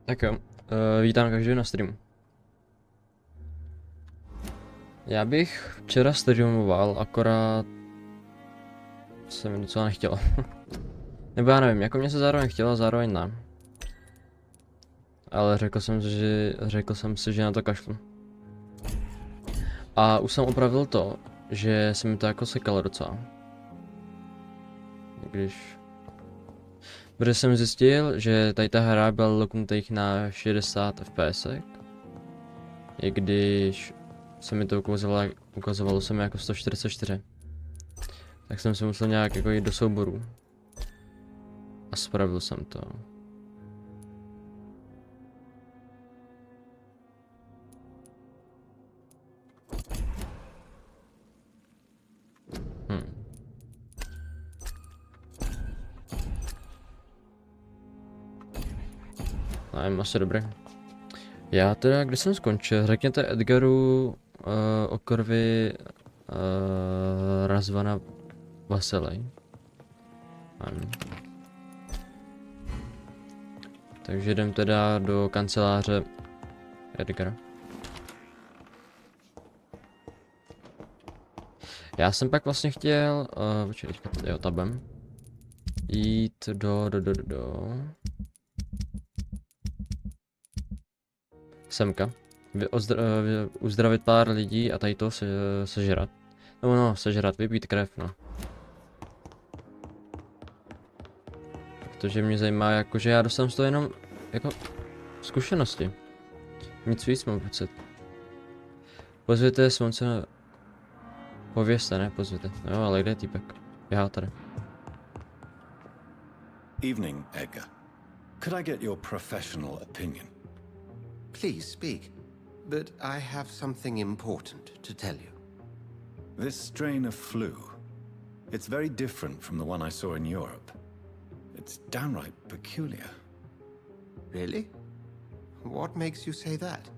Tak jo, vítám každého na streamu. Já bych včera streamoval, akorát se mi docela nechtělo. Nebo já nevím, jako mě se zároveň chtělo, zároveň ne. Ale řekl jsem si, že na to kašlu. A už jsem opravil to, že se mi to jako sekalo docela. Protože jsem zjistil, že tady ta hra byla loknutých na 60 fps. I když se mi to ukazovalo se mi jako 144. Tak jsem si musel nějak jako jít do souboru. A spravil jsem to. Nevím, asi dobrý. Já teda, když jsem skončil, řekněte Edgaru o krvi Razvana Vaselej. Takže jdem teda do kanceláře Edgara. Já jsem pak vlastně chtěl, jo, tabem, jít do semka, uzdravit pár lidí a tady to sežrat. No, sežrat, vypít krev, no. Protože mě zajímá, jakože já dostanu z toho jenom, jako, zkušenosti. Nic víc mám pocit. Pozvěte slunce, povězte, ne, pozvěte. Jo, ale kde je týpek? Já tady. Evening, Edgar. Could I get your professional opinion? Please speak, but I have something important to tell you. This strain of flu, it's very different from the one I saw in Europe. It's downright peculiar. Really? What makes you say that?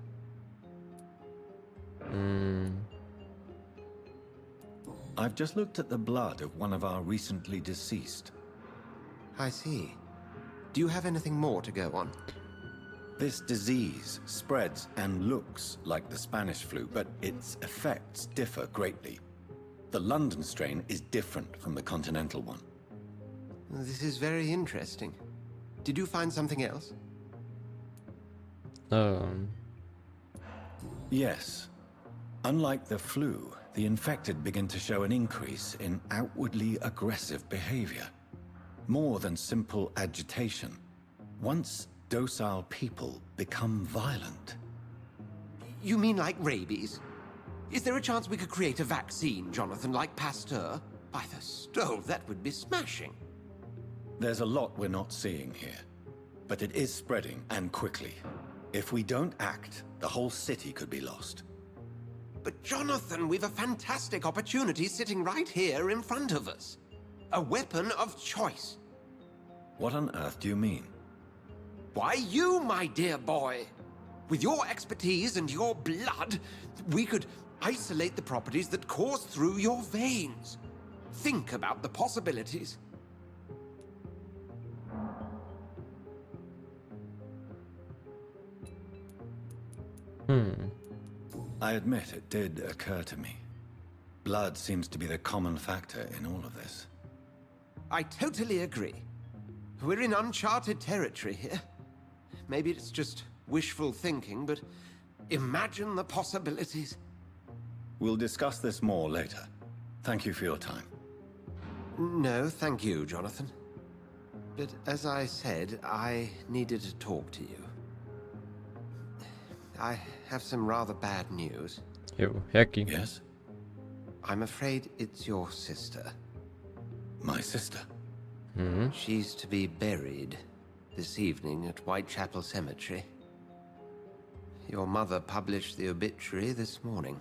I've just looked at the blood of one of our recently deceased. I see. Do you have anything more to go on? This disease spreads and looks like the Spanish flu, but its effects differ greatly. The London strain is different from the continental one. This is very interesting. Did you find something else? Yes. Unlike the flu, the infected begin to show an increase in outwardly aggressive behavior. More than simple agitation. Once docile people become violent. You mean like rabies? Is there a chance we could create a vaccine, Jonathan, like Pasteur? By the stove, that would be smashing. There's a lot we're not seeing here, but it is spreading and quickly. If we don't act, the whole city could be lost. But Jonathan, we've a fantastic opportunity sitting right here in front of us. A weapon of choice. What on earth do you mean? Why, you, my dear boy. With your expertise and your blood, we could isolate the properties that course through your veins. Think about the possibilities. I admit it did occur to me. Blood seems to be the common factor in all of this. I totally agree. We're in uncharted territory here. Maybe it's just wishful thinking, but imagine the possibilities. We'll discuss this more later. Thank you for your time. No, thank you, Jonathan. But as I said, I needed to talk to you. I have some rather bad news. Jo, jaký? Yes? I'm afraid it's your sister. My sister? She's to be buried this evening at Whitechapel Cemetery. Your mother published the obituary this morning.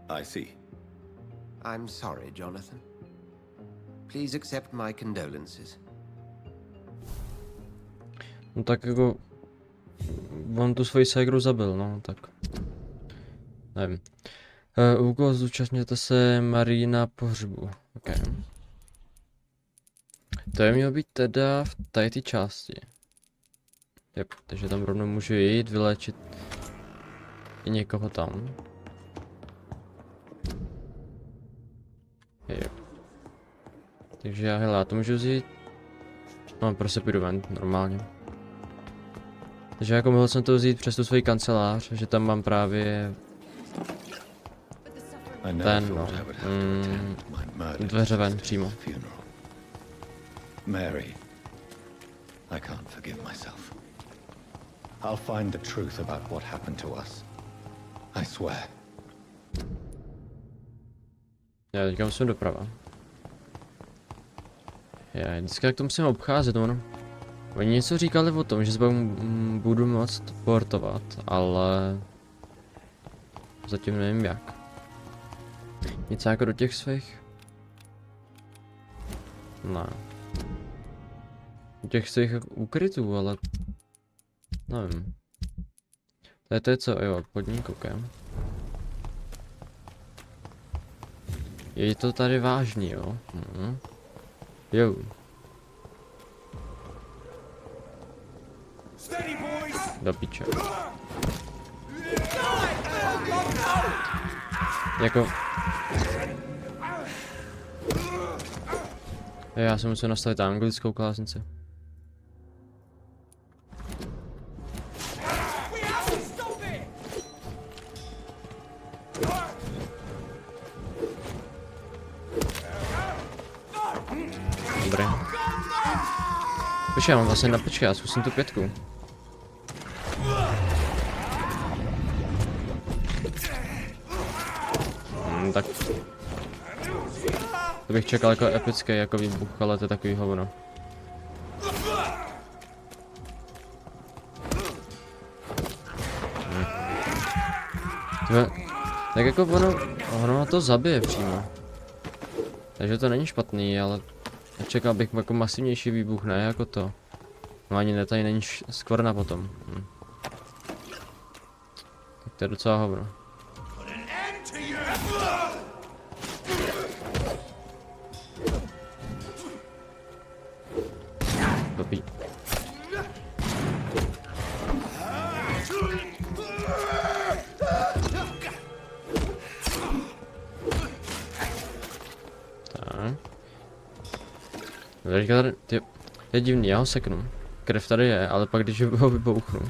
I see. I'm sorry, Jonathan. Please accept my condolences. No tak jako, on tu svoji ségru zabil, no tak. Nevím. Úkol, zúčastněte se Marii na pohřbu. Okay. To je mělo být teda v tady té části. Yep, takže tam rovnou můžu jít, vyléčit i někoho tam. Yep. Takže já to můžu vzít. No, prostě půjdu ven, normálně. Takže jako mohl jsem to vzít přes tu svoji kancelář, že tam mám právě ten, no, dveře ven přímo. Mary, I can't forgive myself. I'll find the truth about what happened to us. I swear. Já teďka musím doprava. Já vždycky jak to musím obcházet, ono. Oni něco říkali o tom, že se budu moct portovat, ale zatím nevím jak. Něco jako do těch svých? Ne. Do těch svých úkrytů, ale nevím. To je co, jo, podnik, ok. Je to tady vážný, jo? Jo. Do piče. Jako... Já jsem musel nastavit anglickou klásnici. Dobré. Počkej, já mám vlastně na počkej, já zkusím tu 5. Tak. To bych čekal jako epický jako výbuch, ale to je takový hovno. Tak jako ono to zabije přímo. Takže to není špatný, ale čekal bych jako masivnější výbuch, ne jako to. No ani ne, tady není skvrna potom. Tak to je docela hovno. Dobrý. Tak. Teďka tady, je divný, já ho seknu. Krev tady je, ale pak když ho vybouchnu.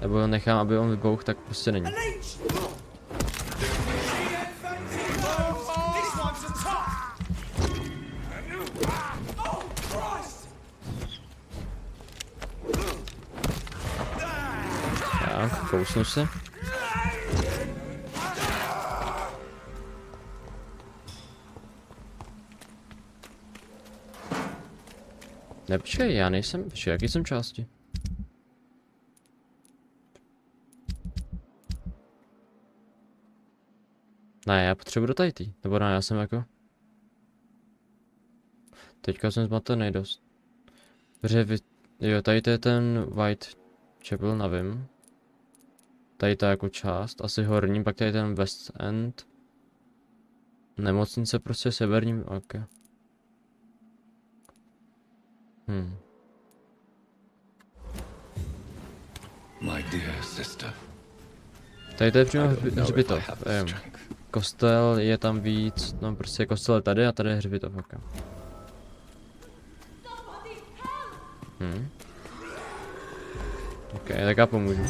Nebo ho nechám, aby on vybouch, tak prostě není. Tak, kousnu se. Ne, počkej, já nejsem, počkej, jaký jsem části? Ne, já potřebuji do tady, nebo ne, já jsem jako... Teďka jsem zmatený dost. Protože jo, tady to je ten White Chapel, nevím. Tady ta jako část, asi horní, pak tady ten West End. Nemocnice prostě severní, ok. My dear sister. Tady to je přímo hřbitov. Kostel je tam víc, no prostě kostel je tady a tady je hřbitov, ok. Ok, tak já pomůžu.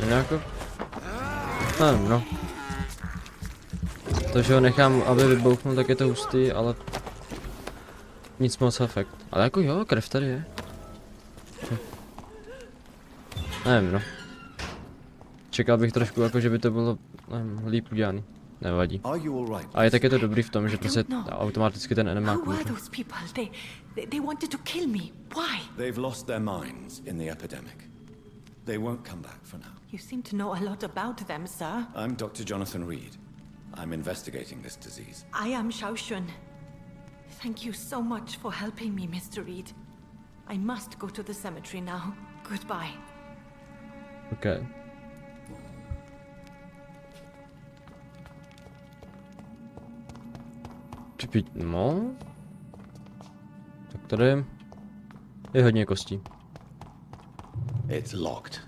Jako? No. To, že ho nechám, aby vybouchnul, tak je to hustý, ale... Nic moc efekt. Ale jako jo, krev tady je. Nevím, no. Čekal bych trošku, jako že by to bylo líp udělaný. Nevadí. A je také to dobrý v tom, že prostě automaticky ten NM má kůže. They've lost their minds in the epidemic. They won't come back for now. You seem to know a lot about them, sir. I'm Dr. Jonathan Reed. I'm investigating this disease. I am Xiaoxun. Thank you so much for helping me, Mr. Reed. I must go to the cemetery now. Goodbye. OK. No. Tak tady je hodně kostí. It's locked.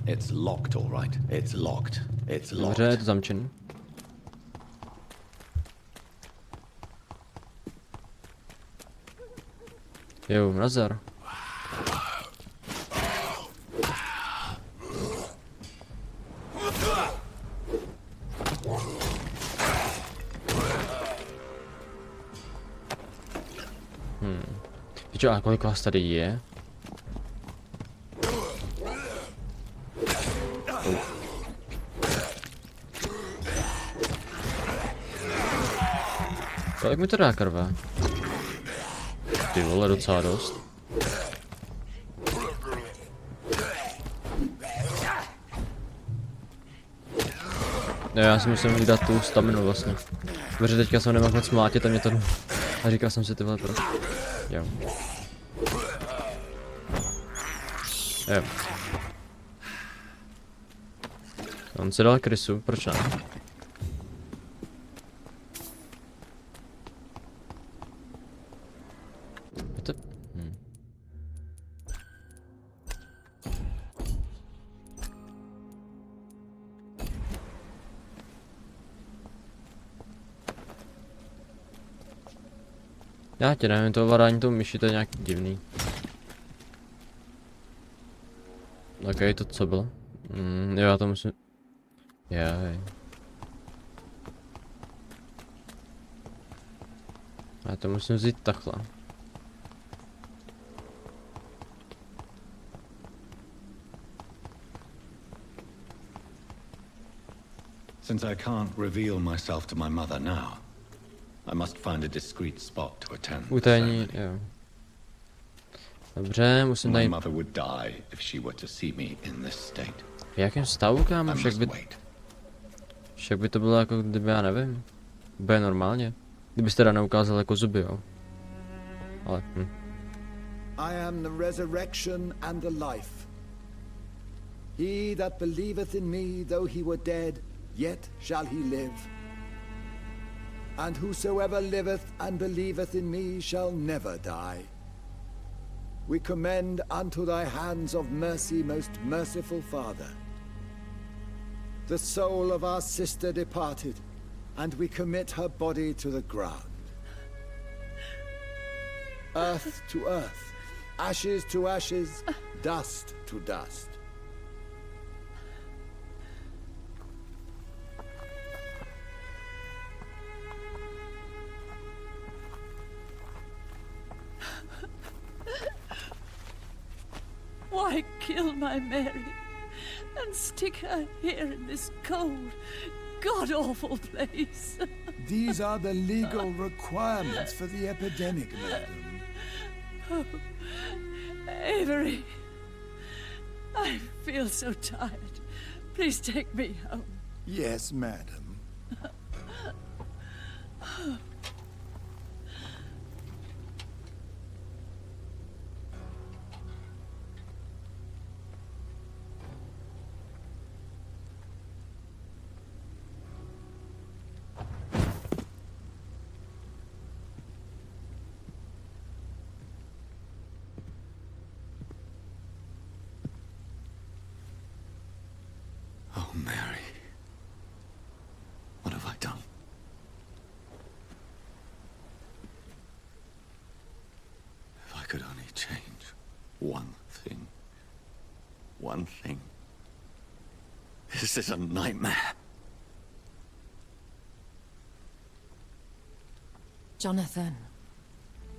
It's locked, all right. It's locked. It's locked. Dobře, je to zamčený. Jo, nazdar. Víš, a kolik vás tady je? Kolik mi to dá krve? Ty vole, docela dost. Ne, já si musím vydat tu staminu vlastně. Protože teďka jsem nemohl moc mlátit a mě to... A říkal jsem si ty vole proč. Jo. Jo. On si dal krysu, proč ne? Je to... Já tě nevím, to ovládání tou myši, to je nějak divný. Ok, to co bylo? Jo, já to musím... Jaj. Já to musím vzít takhle. Since I can't reveal myself to my mother now, I must find a discreet spot to attend the Utajení, ceremony. jo. Dobře, musím My tady... mother would die if she were to see me in this state. V jakém stavu, kámo? I Však must by... wait. Však by to bylo jako kdyby, já nevím. Bude normálně. Kdybyste teda neukázal jako zuby, jo. Ale, I am the resurrection and the life. He that believeth in me, though he were dead, yet shall he live. And whosoever liveth and believeth in me shall never die. We commend unto thy hands of mercy, most merciful Father, the soul of our sister departed, and we commit her body to the ground. Earth to earth, ashes to ashes, dust to dust. Why kill my Mary and stick her here in this cold, god-awful place? These are the legal requirements for the epidemic, madam. Oh, Avery, I feel so tired. Please take me home. Yes, madam. Oh, Mary. What have I done? If I could only change one thing. One thing. This is a nightmare. Jonathan,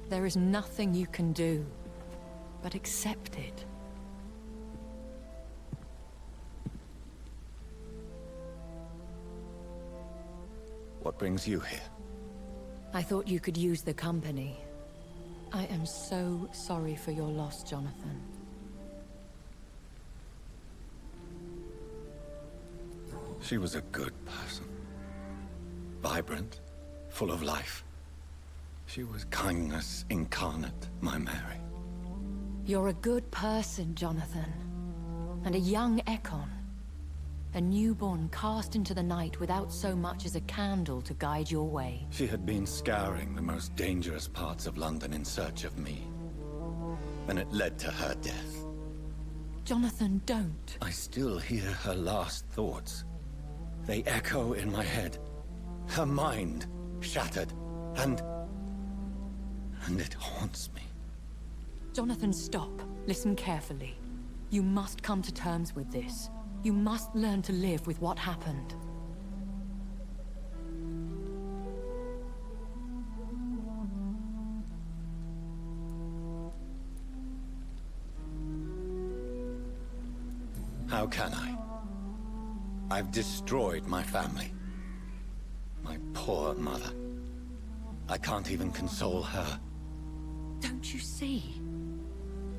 there is nothing you can do but accept it. What brings you here? I thought you could use the company. I am so sorry for your loss, Jonathan. She was a good person. Vibrant, full of life. She was kindness incarnate, my Mary. You're a good person, Jonathan. And a young Ekon. A newborn cast into the night without so much as a candle to guide your way. She had been scouring the most dangerous parts of London in search of me. And it led to her death. Jonathan, don't. I still hear her last thoughts. They echo in my head. Her mind shattered, and it haunts me. Jonathan, stop. Listen carefully. You must come to terms with this. You must learn to live with what happened. How can I? I've destroyed my family. My poor mother. I can't even console her. Don't you see?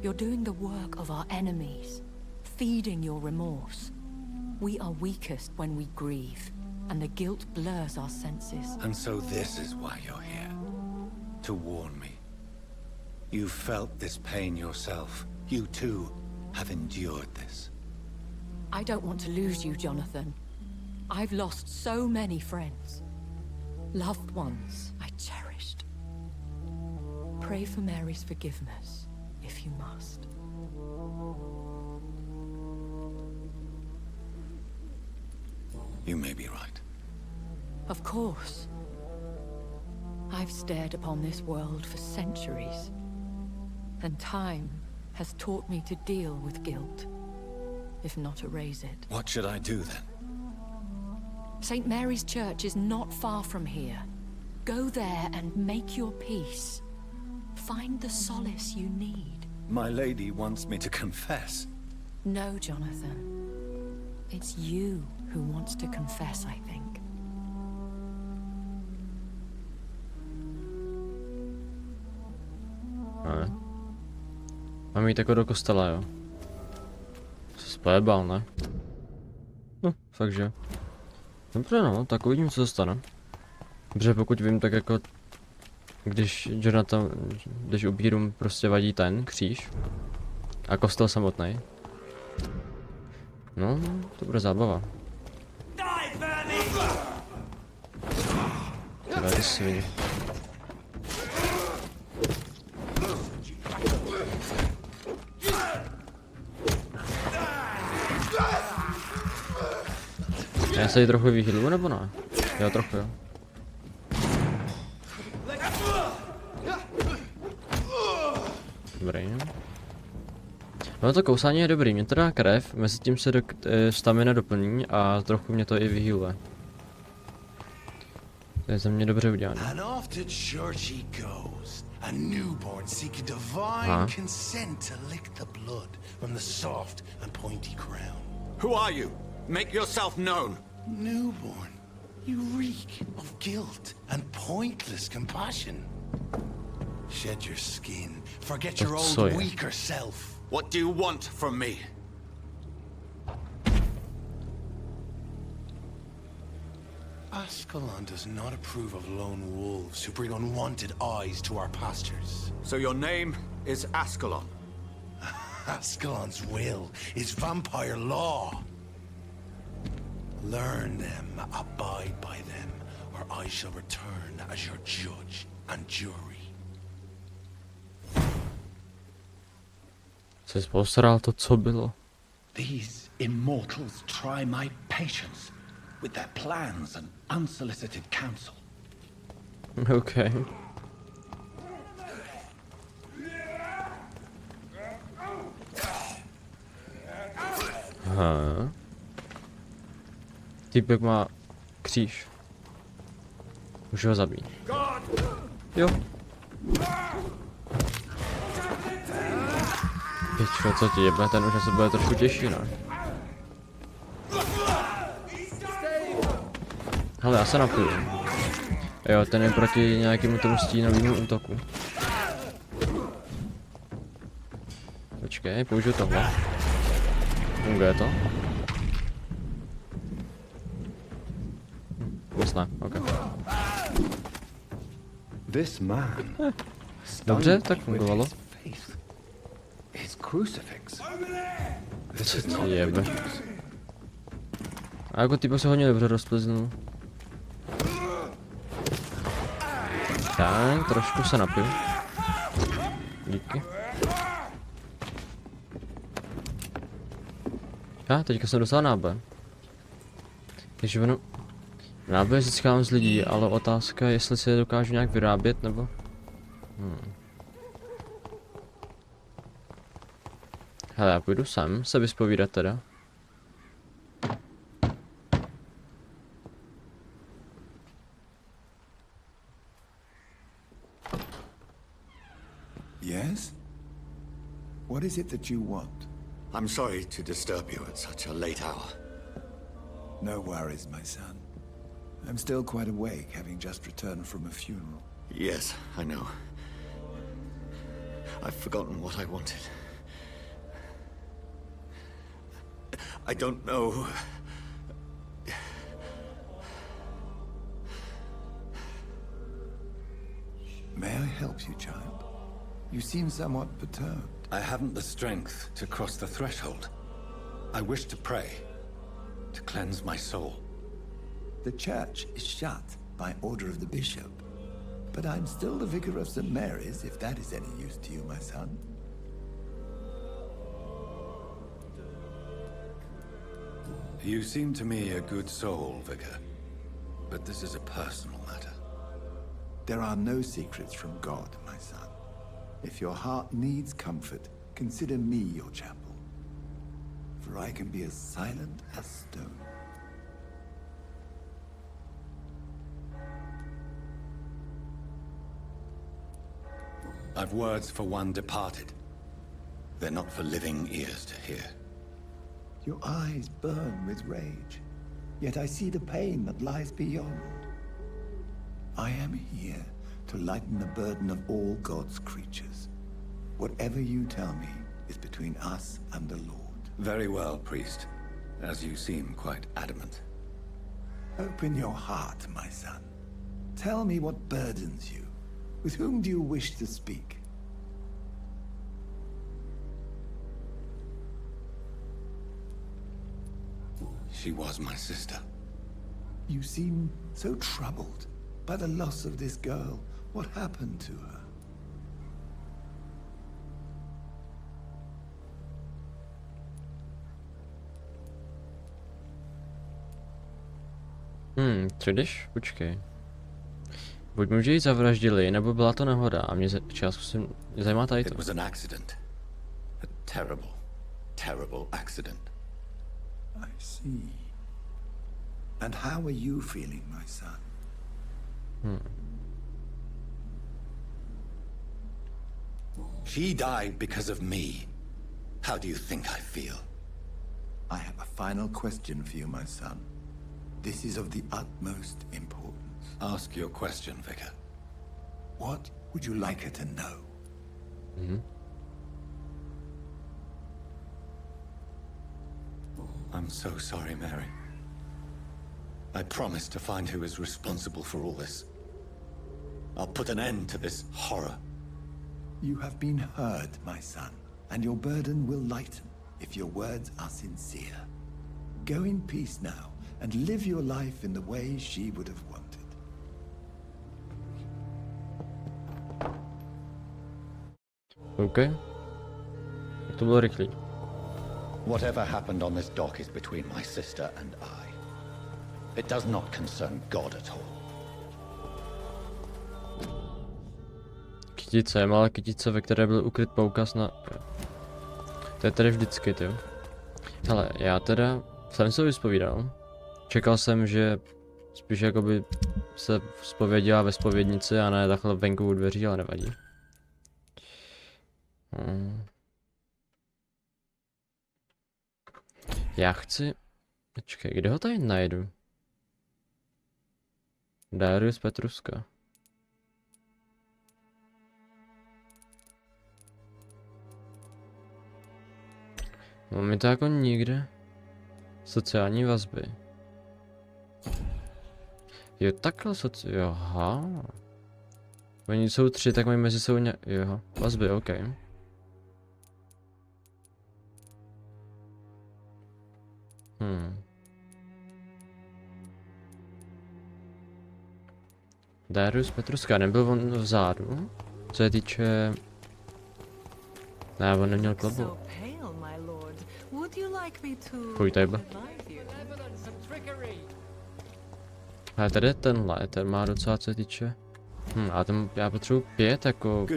You're doing the work of our enemies, feeding your remorse. We are weakest when we grieve, and the guilt blurs our senses. And so this is why you're here. To warn me. You felt this pain yourself. You too have endured this. I don't want to lose you, Jonathan. I've lost so many friends. Loved ones I cherished. Pray for Mary's forgiveness, if you must. You may be right. Of course. I've stared upon this world for centuries. And time has taught me to deal with guilt, if not erase it. What should I do then? St. Mary's Church is not far from here. Go there and make your peace. Find the solace you need. My lady wants me to confess. No, Jonathan. It's you who wants to confess, I think. Ne. Mám jít jako do kostela, jo. Jsi spojebal, ne? No, fakt že. Dobře no, tak uvidím, co se stane. Protože pokud vím, tak jako když Jonathan, když ubírům prostě vadí ten kříž a kostel samotný. No, to bude zábava. Tyhle ty svině. Já se jí trochu vyhýlu, nebo ne? Jo, trochu jo. Dobrý. No to kousání je dobrý, mě to dá krev, mezi tím se stamina doplní a trochu mě to i vyhýluje. To je za mě dobře udělané. A newborn seeking divine consent to lick the blood from the soft and pointy crown. Who are you? Make yourself known. Newborn, you reek of guilt and pointless compassion. Shed your skin, forget your old weaker self. What do you want from me? Ascalon does not approve of lone wolves who bring unwanted eyes to our pastures. So your name is Ascalon? Ascalon's will is vampire law. Learn them, abide by them, or I shall return as your judge and jury. Se postaral to, co bylo. These immortals try my patience with their plans and unsolicited counsel. Okay. Aha. Týpek má kříž. Můžu ho zabít. Jo. Pičo, co ti jebe, ten už asi bude trošku těžší, ne? Hele, já se napiju. Jo, ten je proti nějakému tomu stínovému útoku. Počkej, použiju tohle. Funguje to? Vůbec ne, ok. This man. Dobře, tak fungovalo. his crucifix. Co to jebe? A jako typo se hodně dobře rozplyznul. Tak, trošku se napiju. Díky. Teďka jsem dostal náboj. Takže ono... Náboje získám z lidí, ale otázka je, jestli si je dokážu nějak vyrábět, nebo... Hele, já půjdu sem se vyspovídat teda. Yes? What is it that you want? I'm sorry to disturb you at such a late hour. No worries, my son. I'm still quite awake, having just returned from a funeral. Yes, I know. I've forgotten what I wanted. I don't know. May I help you, child? You seem somewhat perturbed. I haven't the strength to cross the threshold. I wish to pray, to cleanse my soul. The church is shut by order of the bishop. But I'm still the vicar of St. Mary's, if that is any use to you, my son. You seem to me a good soul, Vicar. But this is a personal matter. There are no secrets from God, my son. If your heart needs comfort, consider me your chapel. For I can be as silent as stone. I've words for one departed. They're not for living ears to hear. Your eyes burn with rage, yet I see the pain that lies beyond. I am here to lighten the burden of all God's creatures. Whatever you tell me is between us and the Lord. Very well, priest, as you seem quite adamant. Open your heart, my son. Tell me what burdens you. With whom do you wish to speak? She was my sister. You seem so troubled by the loss of this girl. What happened to her? Třidiš? Počkej. Buď muži ji zavraždili, nebo byla to nehoda a mě zajímá tady to. It was an accident. A terrible, terrible accident. I see. And how are you feeling, my son? She died because of me. How do you think I feel? I have a final question for you, my son. This is of the utmost importance. Ask your question, Vicar. What would you like her to know? I'm so sorry, Mary. I promise to find who is responsible for all this. I'll put an end to this horror. You have been heard, my son, and your burden will lighten if your words are sincere. Go in peace now, and live your life in the way she would have wanted. OK. Jak to bylo rychlý. Whatever happened on this dock is between my sister and I. It does not concern God at all. Kytice, malá kytice, ve které byl ukryt poukaz na... To je tady vždycky, ty. Hele, já teda jsem se vyspovídal. Čekal jsem, že spíš jakoby se zpověděla ve zpovědnici a ne takhle venku u dveří, ale nevadí. Já chci... Počkej, kde ho tady najdu? Darius Petruska. Máme to jako nikde. Sociální vazby. Jo, takhle aha. Oni jsou tři, tak mají mezi sebou vazby, OK. Darius Petruska, nebyl on vzadu? Co se týče... Ne, on neměl klobu. Pojď tady byl. Ale tady je tenhle, ten má docela co se týče... a ten, já potřebuji 5 jako...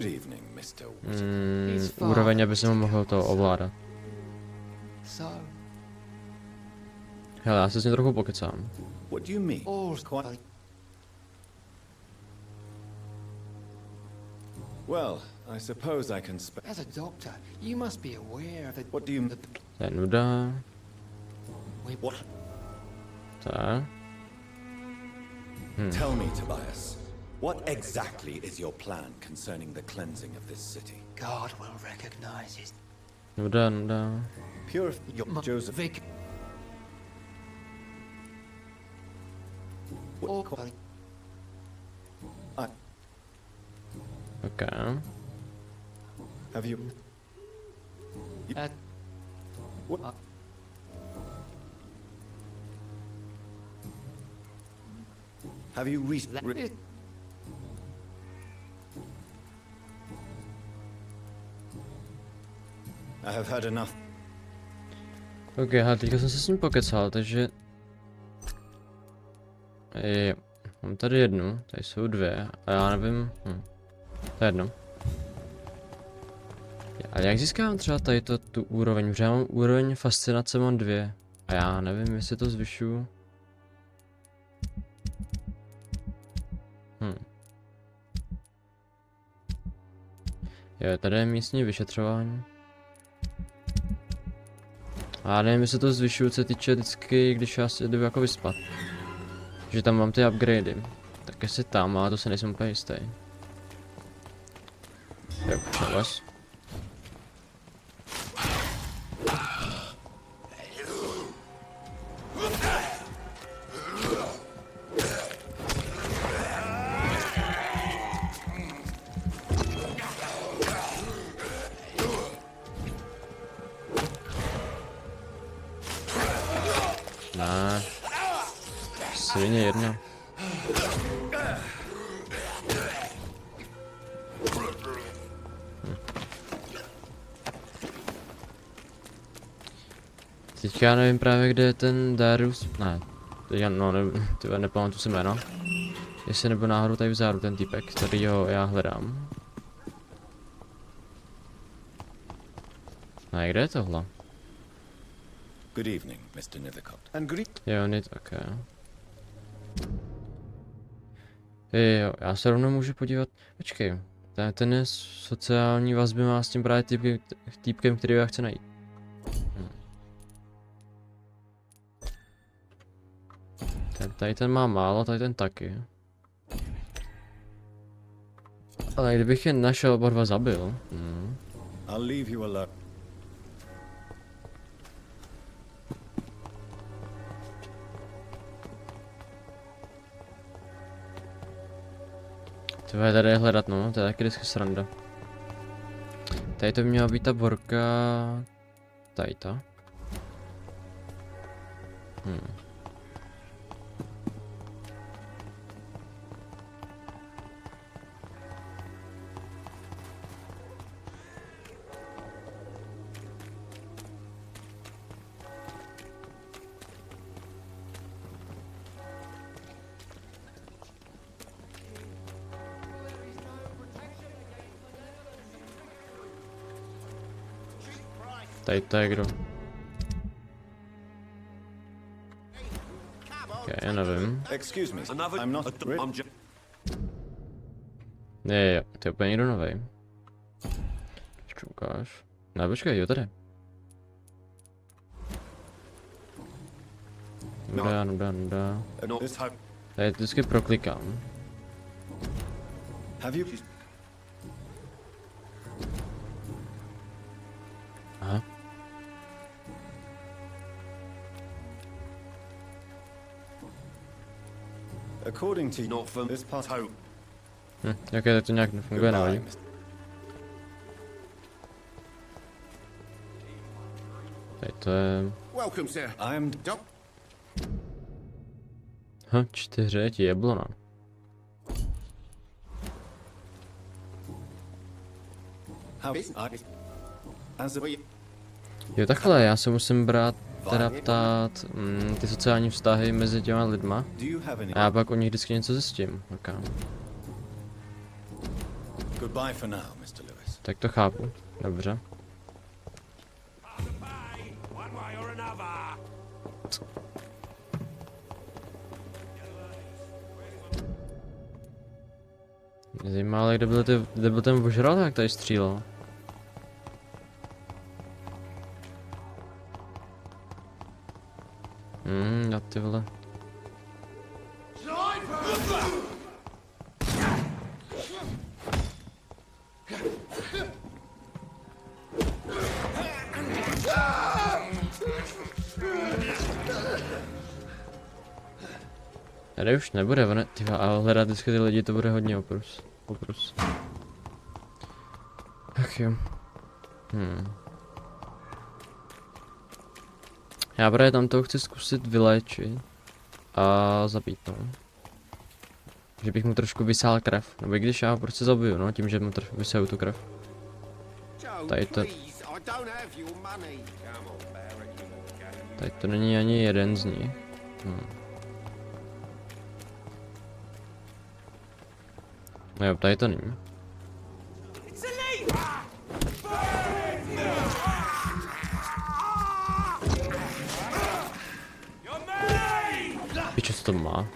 úroveň, aby jsem mohl to ovládat. Hele, já se s ním trochu pokecám. What do you mean? Well, I suppose I can As a doctor, you must be aware that... What do you... To je nuda. What? Tak. Tell me, Tobias, what exactly is your plan concerning the cleansing of this city? God will recognize his... Nuda, nuda. Joseph... Okay. Have you... What? Have you I have had enough. Ok, a teďka jsem se s ním pokecal, takže... Jo, mám tady jednu, tady jsou 2, a já nevím... To je jedno. Ale jak získám třeba tady tu úroveň, protože já mám úroveň fascinace, mám 2. A já nevím, jestli to zvyšuju. Jo, tady je místní vyšetřování. A já nevím, jestli to zvyšuju, co se týče vždycky, když já si jdu jako vyspat. Že tam mám ty upgradey. Tak jestli tam, ale to se nejsem úplně jistý. Jo, čas. Ne. Svině jedna. Teďka já nevím právě, kde je ten Darius. Ne, teďka no, nepamatuji si jméno. Jestli nebyl náhodou tady vzadu ten týpek, kterýho já hledám. Ne, kde je tohle? Good evening, Mr. Nethercott. And good Jo, nie také. Jo, já se rovnou můžu podívat. Počkej, ten je sociální vazby má s tím právě týpkem, který já chci najít. Tady ten má málo, tady ten taky. Ale kdybych je našel, oba dva zabil. I'll leave you alone. To je tady hledat, no, to je taky vždycky sranda. Tady to by měla být ta borka... Tady ta. Tady to je kdo? Ok, já nevím. Excuse me, I'm not... Jo, to je úplně někdo novej. Počkej, ukáž. Ne, počkej, jo tady. Nuda. Tady vždycky proklikám. Have you... Aha. According to this part... Jaké tak to nějak nefunguje, nevadí. Tady to je... Welcome, sir. I am... 4 ti jeblona. Jo, takhle, já se musím brát, teda ptát ty sociální vztahy mezi těma lidma. A já pak o nich vždycky něco zjistím. Okay. Goodbye for now, Mr. Lewis. Tak to chápu, dobře. Mě zajímá, ale kde byl ten vožral, jak tady střílel? Já ty vole. Tady už nebude, ne? Tyva, ale hledat vždycky ty lidi, to bude hodně oprus. Ach jo. Já právě tam toho chci zkusit vyléčit a zabít, no. Že bych mu trošku vysál krev, nebo i když já ho prostě zabiju, no, tím, že mu trošku vysaju tu krev. Tady to... Tady to není ani jeden z nich. No jo, tady to není. Piče, co to má?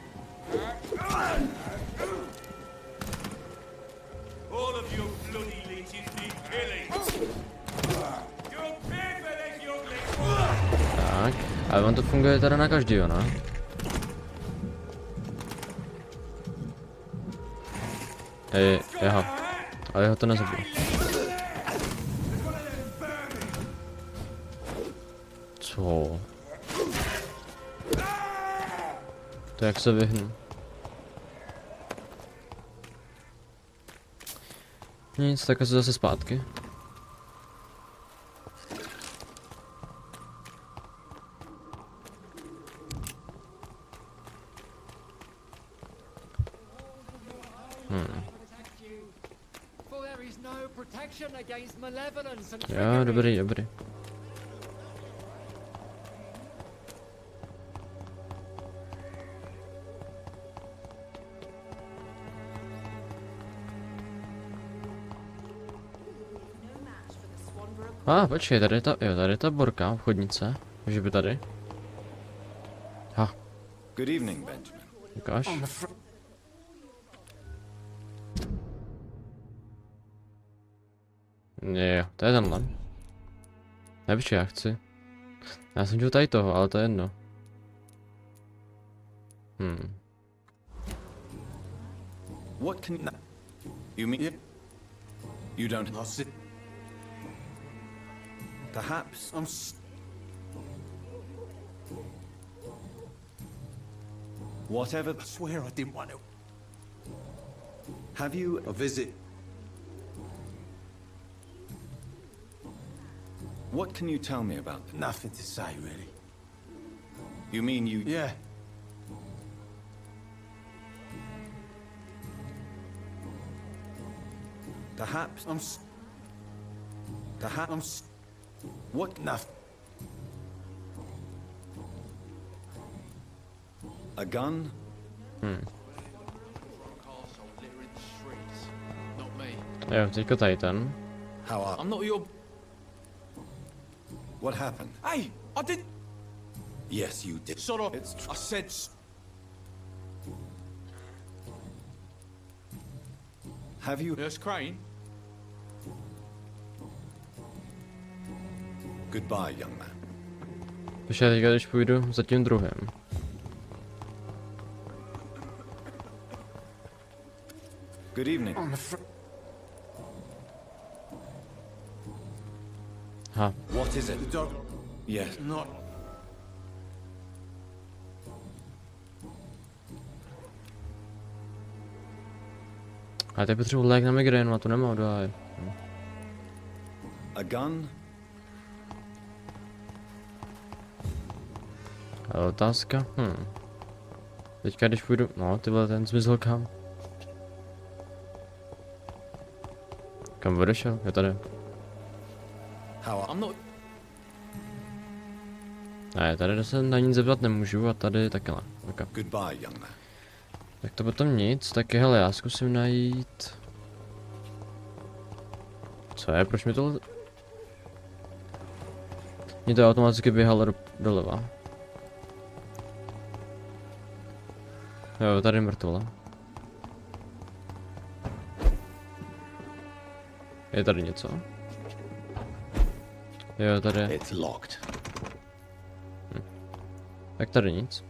Tak, ale on to funguje teda na každýho, ne? Aha, ale ho to nezabije. Co? To jak se vyhnu? Nic, tak asi zase zpátky. Jo, dobrý. Počkej, tady je ta borka, obchodnice. Může být tady. Good evening, Benjamin. Ukáž. Jo, to je tenhle. Nevíš, já chci. Já jsem chtěl tady toho, ale to je jedno. What can you mean? You don't know. Perhaps whatever. I swear I didn't want to. Have you A visit. What can you tell me about them? Nothing to say, really. You mean you... Yeah. Perhaps... Perhaps... What? Nothing. A gun? Jo, teďko tady ten. How are... I'm not your... What happened? Hey, I didn't... Yes, you did. Shut up. It's I said... Have you... Nurse Crane? Goodbye, young man. Počkej, teďka když půjdu za tím druhým. Good evening. What is it? The dog... Yes. Not... Ale teď potřebuji lék na migrénu a to nemám do háje. A gun? Ale otázka, Teďka když půjdu, no ty vole, ten zmizel kam? Kam odešel? Je tady. Ne, tady se na nic zeptat nemůžu a tady taky ne. Okay. Goodbye, young man. Tak to potom nic, tak hele, já zkusím najít... Co je, proč mi to... Mně to automaticky běhalo doleva. Jo, tady je mrtvola. Je tady něco? Jo, tady je. It's locked. Tak tady nic.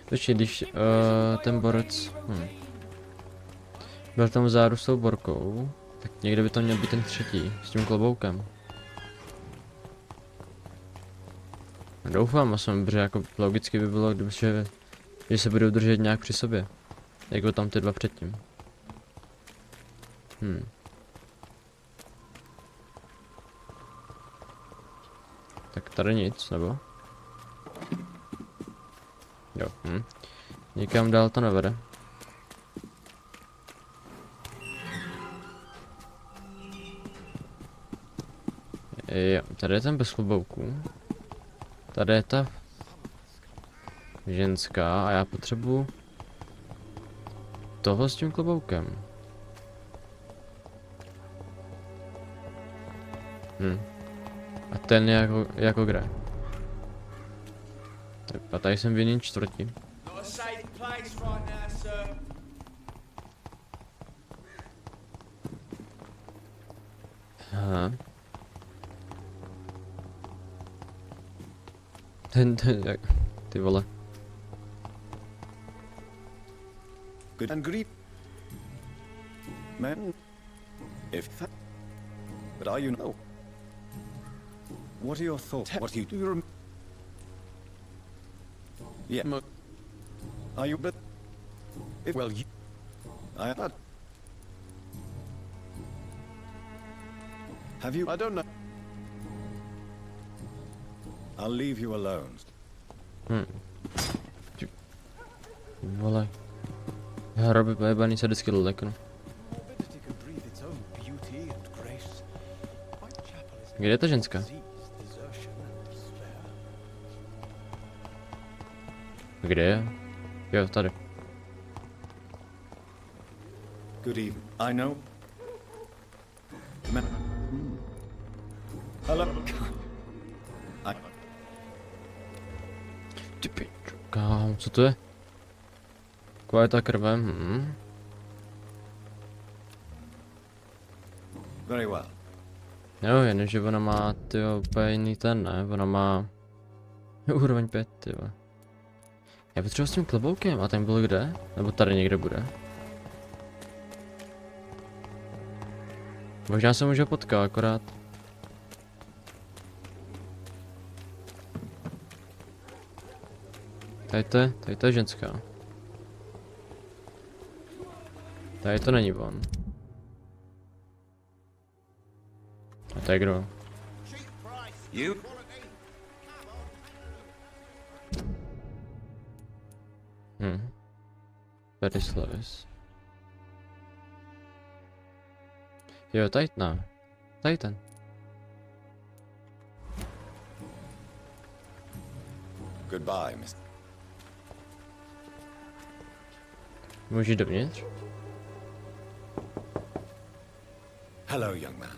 Počkej, když ten borec byl tam vzadu s tou borkou, tak někde by to měl být ten třetí s tím kloboukem. Doufám, protože jako logicky by bylo, že se budou držet nějak při sobě. Jako tam ty dva předtím. Tak tady nic, nebo? Jo, Nikam dál to nevede. Jo, tady je ten bez klobouků. Tady je ta ženská a já potřebuji toho s tím kloboukem. A ten je jako kde? A tady jsem v jiným čtvrtí. Aha. Ty vole. Good and grief. Man, if that... But are you know? What are your thoughts? What do you Yeah. Are you but if well you I had Have you I don't know. I'll leave you alone. Vole. Hroby pojebaný se vždycky leknu. Kde je ta ženská? Kde je? Jo, tady. Good evening. I know. Hello. Ty piču, kámo, co to je? Taková je ta krve, Very well. Jo, jenže ona má, tyjo, úplně jiný ten, ne? Ona má... úroveň 5, tyjo. Já potřebuji s tím kloboukem, a ten byl kde? Nebo tady někde bude? Možná se může potkat, akorát. Tady to je ženská. Tady to není on. A to je kdo? You? Very Slavis. Jo, tady ne. Tady ten. Goodbye, Miss. Můžu jít dovnitř? Hello, young man.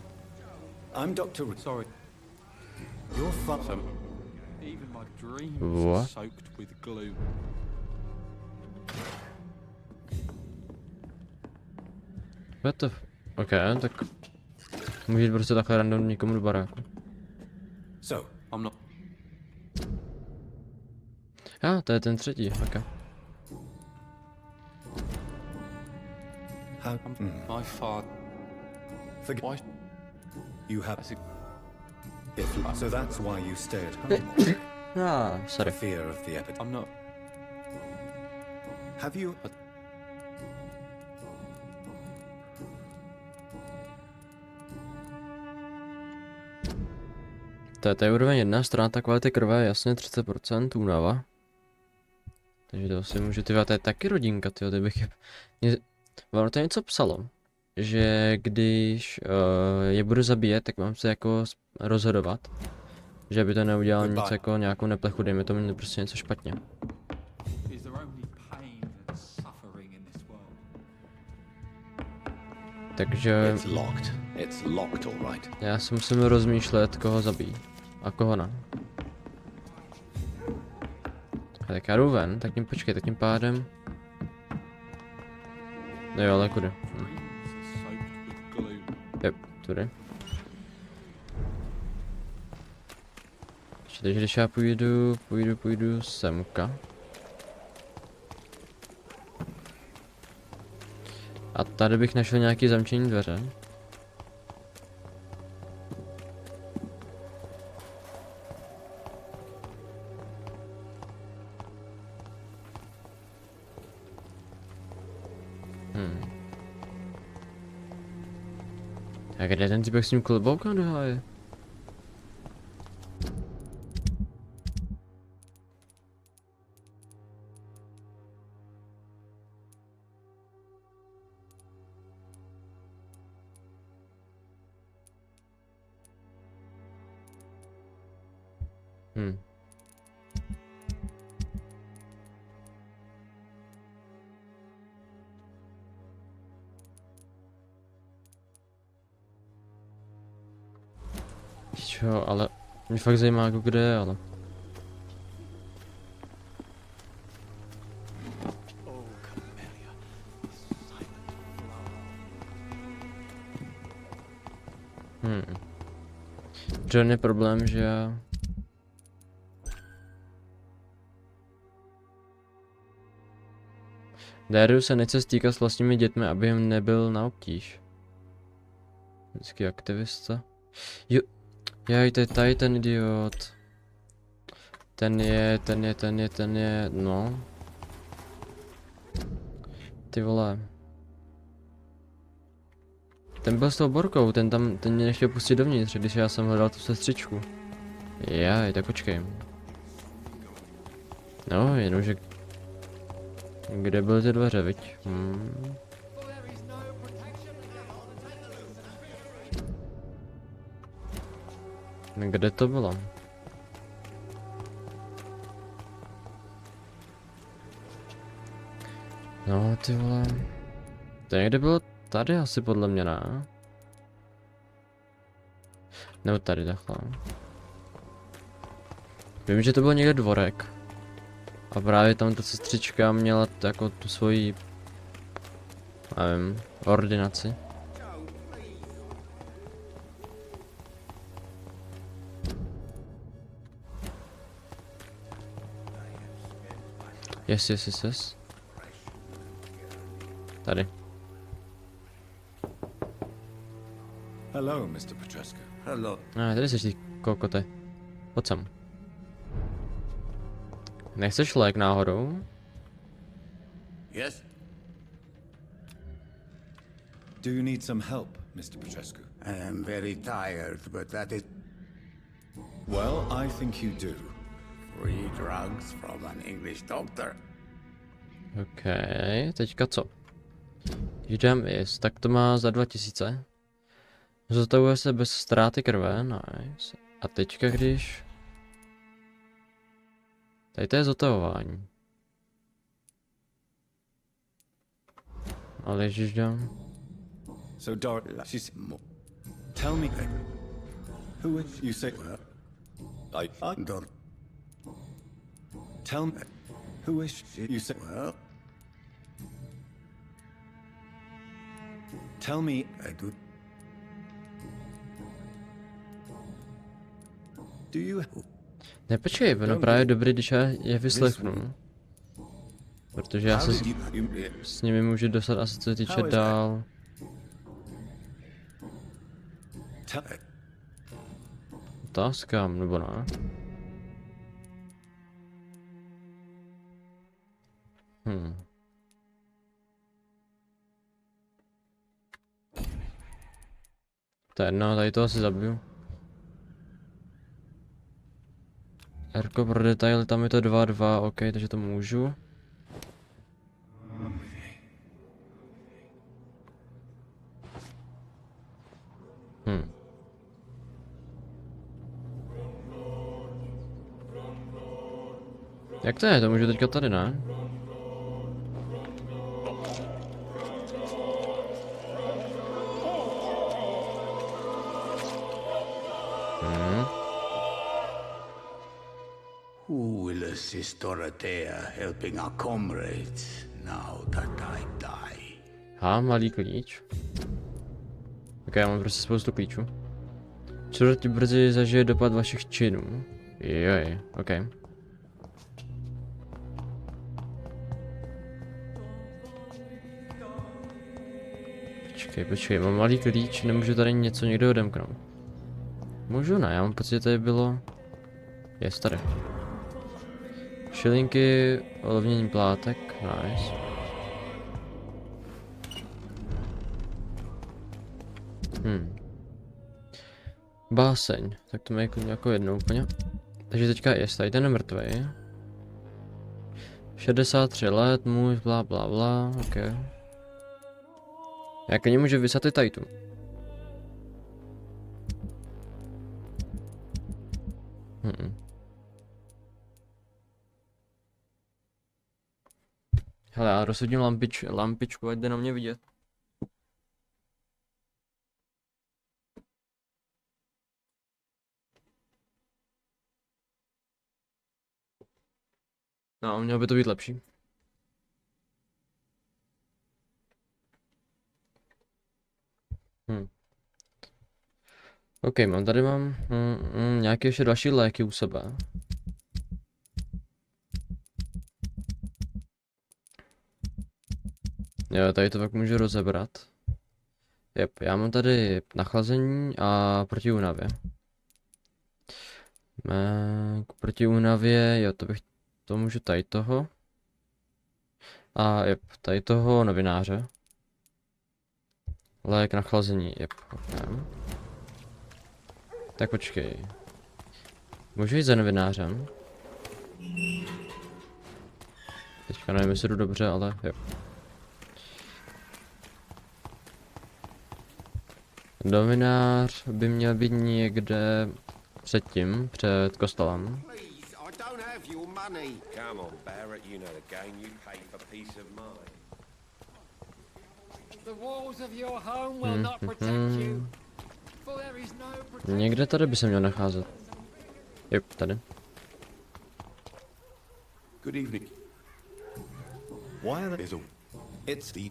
I'm Dr. Sorry. Your father. Even my dreams What? are soaked with gloom. What the OK, tak můžu jít prostě takhle random někomu do baráku. So, I'm not. To je ten třetí, OK. how? My father. Forget. Why? You have. So that's why you stay at home. Sorry. For fear of the epidemic. I'm not. Have you? To je úroveň 1, ztráta kvality krve je jasně 30%, únava. Takže to si můžu, tyhle, to je taky rodinka, tyjo, kdybych ono to něco psalo, že když je budu zabíjet, tak mám se jako rozhodovat, že by to neudělal nic jako nějakou neplechu, dejme tomu prostě něco špatně. Takže já si musím rozmýšlet, koho zabít a koho ne. A tak já jdu ven, tak tím počkej, tak tím pádem... No jo, ale kudy? Jo, tudy. Takže když já půjdu semka. A tady bych našel nějaký zamčení dveře. A kde ten typek s tím kloboukem doháje? Čo, ale mě fakt zajímá, jako kde je, ale... John je problém, že já... Darius se nechce stýkat s vlastními dětmi, aby jim nebyl na obtíž. Vždycky aktivista. Jo, jaj, to je tady ten idiot. Ten je, no. Ty vole. Ten byl s tou borkou, ten mě nechtěl pustit dovnitř, když já jsem hledal tu sestřičku. Jaj, tak počkej. No, jenomže... Kde byly ty dveře, viď? Kde to bylo? No, ty vole... To někde bylo tady asi podle mě, ne? Nebo tady takhle. Vím, že to byl někde dvorek. A právě tam ta sestřička měla jako tu svoji... nevím, ordinaci. Yes. Tady. Hello, Mr. Petrescu. Hello. Tady jsi ty kokote. Pojď sem. Nechceš lék náhodou? Yes? Do you need some help, Mr. Petrescu? I am very tired, but that is Well, I think you do. free drugs from an English doctor. OK, teďka co? Jdem jest, tak to má za 2000. Zotavuje se bez ztráty krve, nice. A teďka když... Tady to je zotavování. Ale ježiš dám. So, she's... Tell me... Who is... You say... I Don't. Tell me... Who is... You say... Well, Tell me... I do. Do you... Ne, počkej, ono právě dobrý, když já je vyslechnu. Protože já se s nimi můžu dostat asi co se týče dál. Otázkám, nebo ne? To je jedno, tady to asi zabiju. Erko pro detaily, tam je to 2-2, ok, takže to můžu. Jak to je? To můžu teďka tady, ne? Who will assist Dorothea helping our comrades now that I die? Malý klíč. Ok, já mám prostě spoustu klíčů. Čtvrtě brzy zažije dopad vašich činů. Joj, ok. Počkej, mám malý klíč, nemůžu tady něco někdo odemknout. Můžu, ne, já mám pocit, že tady bylo... Je tady. Šilinky, olovnění plátek, nice. Báseň, tak to mají jako jednou úplně. Takže teďka je, tady ten mrtvej. 63 let, můj, bla bla bla, ok. Já ke němu můžu vysat i tady tu. Hele, já rozhodím lampičku, ať jde na mě vidět. No, mělo by to být lepší. Ok, tady mám nějaké ještě další léky u sebe. Jo, tady to pak můžu rozebrat. Jep, já mám tady nachlazení a proti únavě. Proti únavě, jo, to můžu tady toho. A jep, tady toho novináře. Lék na chlazení, jep, okay. Tak počkej. Můžu jít za novinářem? Teďka nevím, jestli jdu dobře, ale jo. Novinář by měl být někde předtím, před kostelem. Někde tady by se měl nacházet. Jo, tady. Good evening. Why are there... It's the...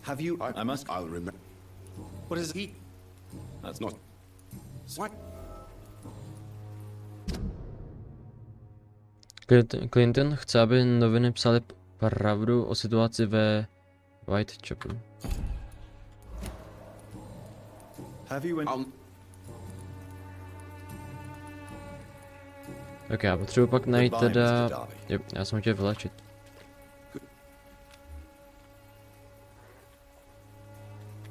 Have you... I must... I'll remember... What is he? That's not... What? Clinton chce, aby noviny psaly pravdu o situaci ve Whitechapelu. Have you... Ok, já potřebuji pak najít teda... Jo, já jsem chtěl vylečit.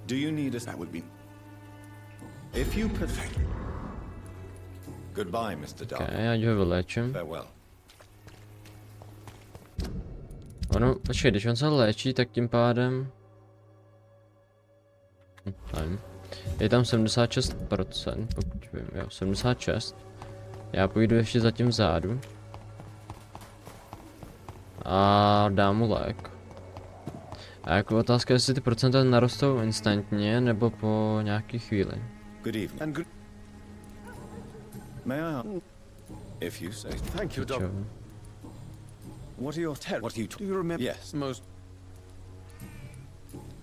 Do you need us? That would be... If you prefer... Goodbye, Mr. Darby. Ok, já ho vylečím. Farewell. Ono, počkej, když on se léčí, tak tím pádem... Nevím. Je tam 76%, pokud vím, jo, 76. Já půjdu ještě za tím vzadu. A dám mu lék. A jako otázka, jestli ty procenta narostou instantně, nebo po nějaký chvíli. Good evening. And good... May I... If you say... Thank you, Doc. What are your... What are you... Do you remember... Yes. Most...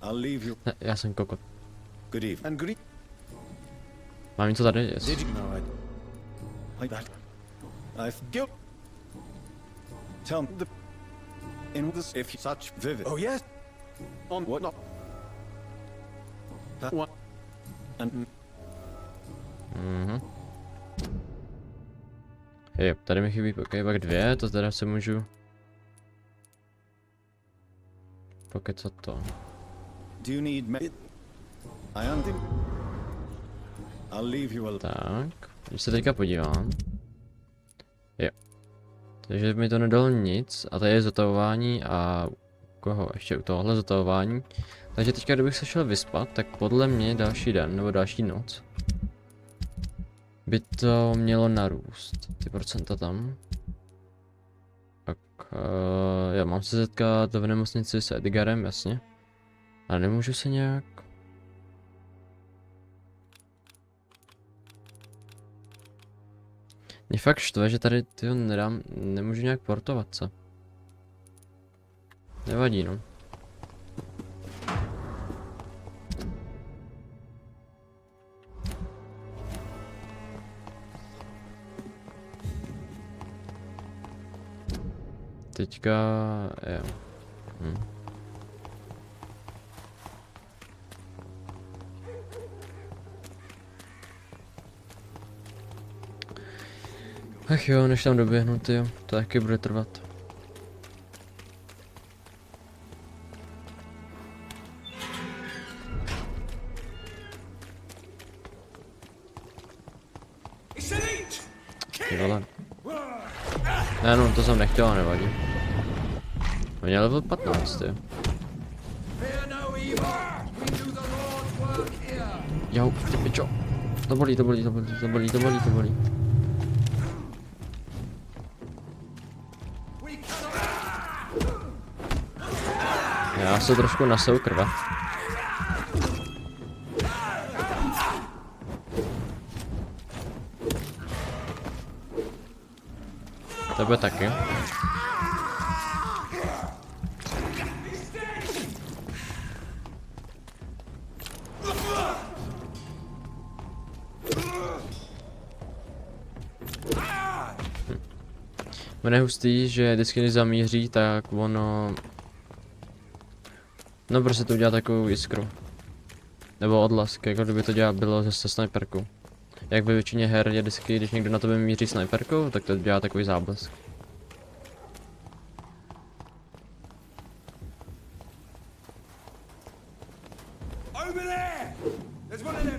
I'll leave you... Ne, já jsem kokot. Good evening. And good... Mám něco tady? Yes. Did you know like that? I've guilt. Tell me the... In this... If such vivid... Oh, yes. On what not? That one. And... Jep, tady mi chybí pak 2, to teda se můžu... Pokecat to. Do you need me? I am... I'll leave you alone. Tak. Když se teďka podívám. Jo. Takže mi to nedalo nic a tady je zotavování a koho ještě u tohohle zotavování. Takže teďka kdybych se šel vyspat, tak podle mě další den nebo další noc by to mělo narůst, ty procenta tam. Tak já mám se setkat v nemocnici s Edgarem, jasně. Ale nemůžu se nějak... Mě fakt štve, že tady tyho nemůžu nějak portovat, co? Nevadí, no. Teďka... jo. Ach jo, než tam doběhnu, tyjo, to taky bude trvat. Ty vole. Ne, no, to jsem nechtěl, nevadí. On je level 15, tyjo. Jo, ty pičo. To bolí. Já se trošku nasou krve. Tebe taky. Mne je hustý, že vždycky když zamíří, tak ono... No prostě to udělá takovou jiskru. Nebo odlask, jako kdyby to bylo zase snajperkou. Jak ve většině her je vždycky, když někdo na tebe míří snajperkou, tak to dělá takový záblesk.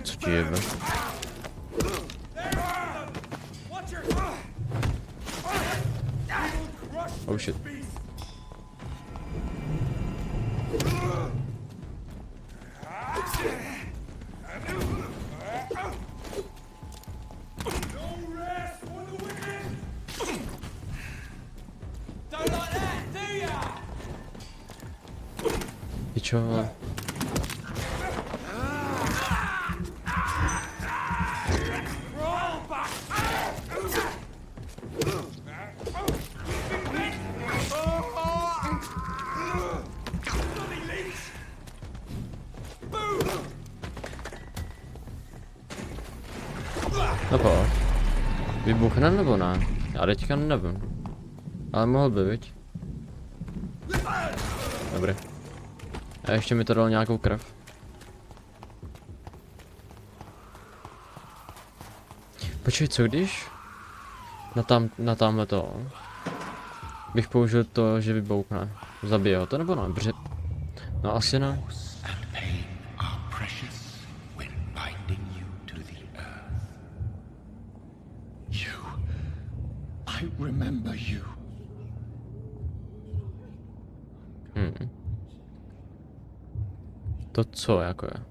Co ti jebe? Oh shit. Pičo, vole. No pojď. Vybuchne nebo ne? Já teďka nevím. Ale mohl by, viď? Dobrý. A ještě mi to dalo nějakou krev. Počkej, co když? Na tamhle to. Bych použil to, že vyboukne. Zabije ho to nebo ne? Protože... No asi ne. Remember you. To co jako je?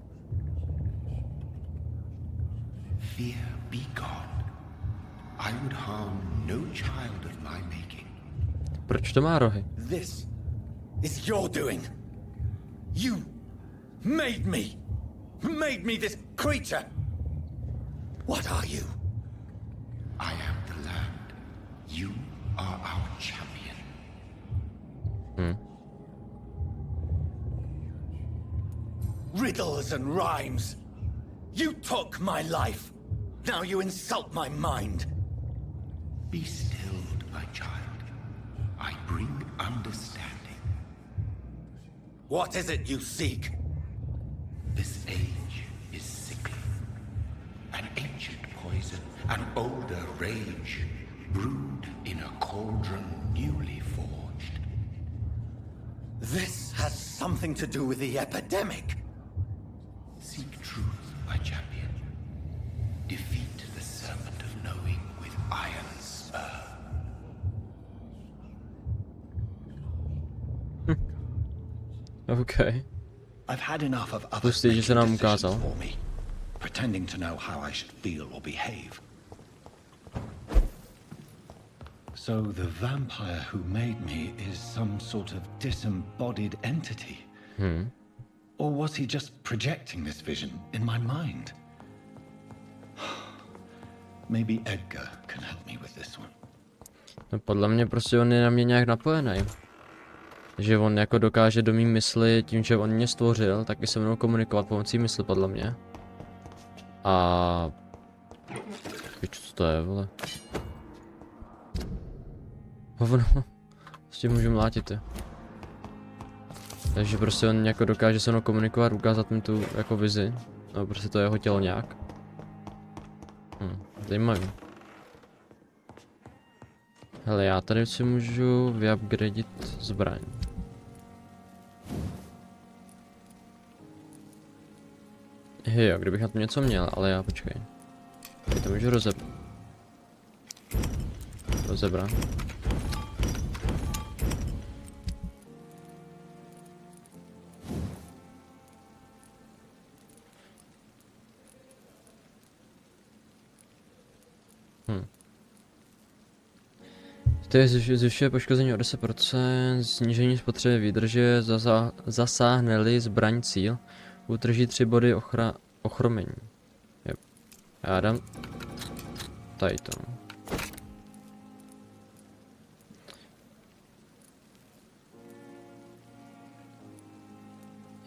Fear be gone. I would harm no child of my making. Proč to má rohy? This is your doing. You made me this creature. What are you? I am the land. You are our champion. Riddles and rhymes. You took my life. Now you insult my mind. Be stilled, my child. I bring understanding. What is it you seek? This age is sickly. An ancient poison, an older rage, brewed in a cauldron newly forged. This has something to do with the epidemic. Seek truth, my champion. Defeat the serpent of OK. I've had enough of others Pustý, že se nám making decisions ukázal. for me, pretending to know how I should feel or behave. So the vampire who made me is some sort of disembodied entity? Or was he just projecting this vision in my mind? Maybe Edgar can help me with this one. No podle mě prostě on je na mě nějak napojený. Že on jako dokáže do mý mysli, tím, že on mě stvořil, tak i se mnou komunikovat pomocí mysli, podle mě. A... co to je, vole? Hovno. S tím můžu mlátit, je. Takže prostě on jako dokáže se mnou komunikovat, ukázat mi tu jako vizi. No prostě to jeho tělo nějak. Zajímavý. Hele, já tady si můžu vyupgradit zbraň. Jo, kdybych na to něco měl, ale já počkej. Já to můžu rozebrat. To je zvyšuje poškození o 10%, snížení spotřeby výdrže, zasáhne-li zbraň cíl, utrží 3 body ochromení. Yep. Já dám tady to.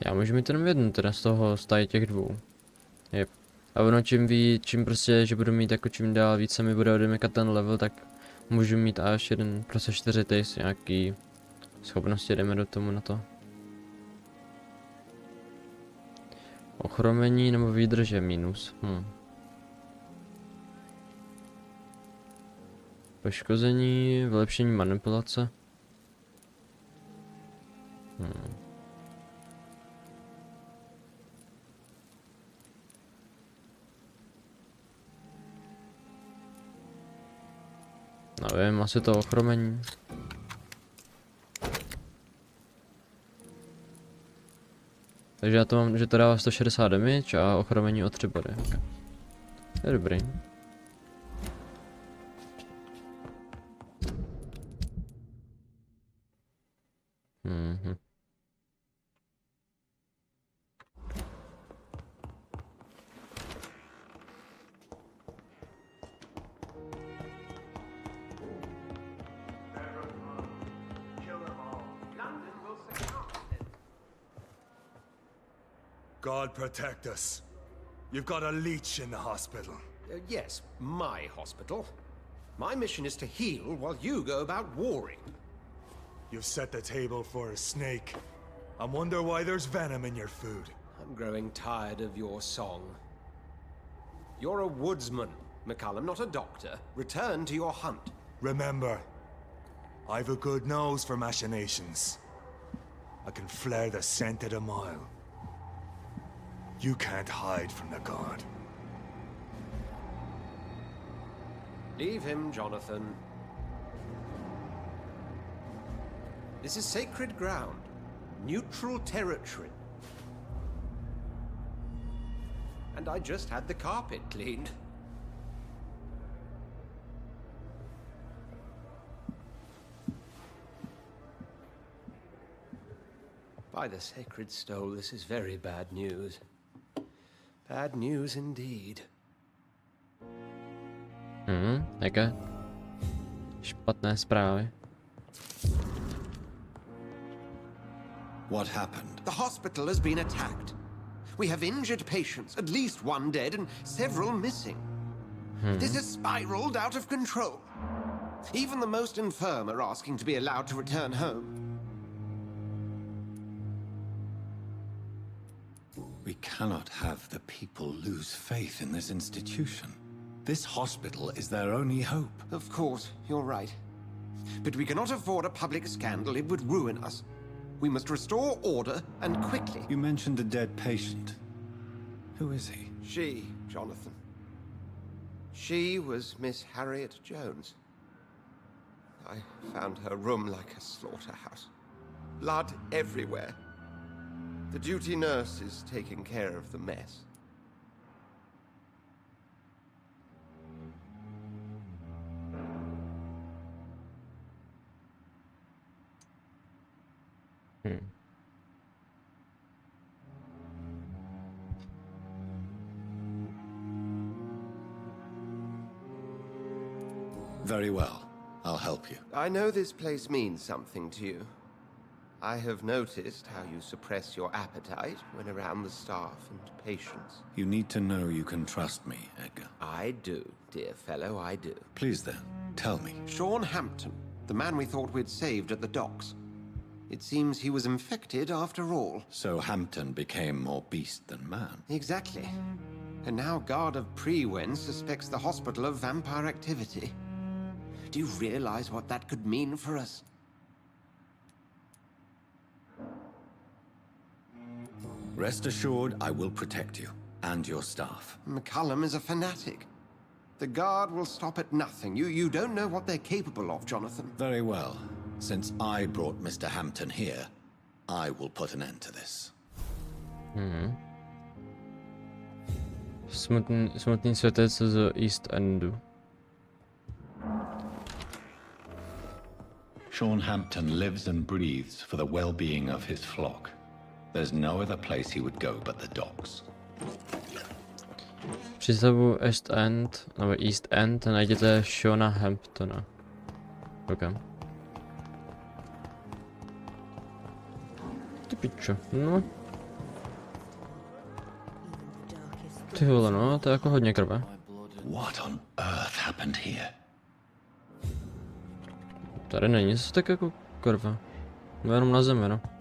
Já můžu mít jenom jednu teda z těch dvou. Yep. A ono čím prostě, že budu mít jako čím dál více mi bude odemykat ten level, tak můžu mít až jeden prostě 4 taste nějaký schopnosti, jdeme do tomu na to. Ochromení nebo výdrže minus. Poškození, vylepšení manipulace. Nevím, asi to ochromení. Takže já to mám, že to dává 160 damage a ochromení o 3 body. Okay. To je dobrý. God protect us. You've got a leech in the hospital. Yes, my hospital. My mission is to heal while you go about warring. You've set the table for a snake. I wonder why there's venom in your food. I'm growing tired of your song. You're a woodsman, McCallum, not a doctor. Return to your hunt. Remember, I've a good nose for machinations. I can flare the scent at a mile. You can't hide from the god. Leave him, Jonathan. This is sacred ground. Neutral territory. And I just had the carpet cleaned. By the sacred stole, this is very bad news. Bad news indeed. Jaké špatné zprávy. What happened? The hospital has been attacked. We have injured patients, at least one dead and several missing. This has spiraled out of control. Even the most infirm are asking to be allowed to return home. We cannot have the people lose faith in this institution. This hospital is their only hope. Of course, you're right. But we cannot afford a public scandal. It would ruin us. We must restore order, and quickly. You mentioned a dead patient. Who is he? She, Jonathan. She was Miss Harriet Jones. I found her room like a slaughterhouse. Blood everywhere. The duty nurse is taking care of the mess. Very well. I'll help you. I know this place means something to you. I have noticed how you suppress your appetite when around the staff and patients. You need to know you can trust me, Edgar. I do, dear fellow, I do. Please then, tell me. Sean Hampton, the man we thought we'd saved at the docks. It seems he was infected after all. So Hampton became more beast than man. Exactly. And now Guard of Prewen suspects the hospital of vampire activity. Do you realize what that could mean for us? Rest assured, I will protect you and your staff. McCullum is a fanatic. The Guard will stop at nothing. You don't know what they're capable of, Jonathan. Very well. Since I brought Mr. Hampton here, I will put an end to this. Smutný světec z East Endu. Sean Hampton lives and breathes for the well-being of his flock. There's no other place he would go but the docks. Přístavu East End najděte Seana Hamptona. OK. Ty pičo, no. Ty vole, no, to je jako hodně krve. What on earth happened here? Tady není zase tak jako krve. No jenom na zemi, no.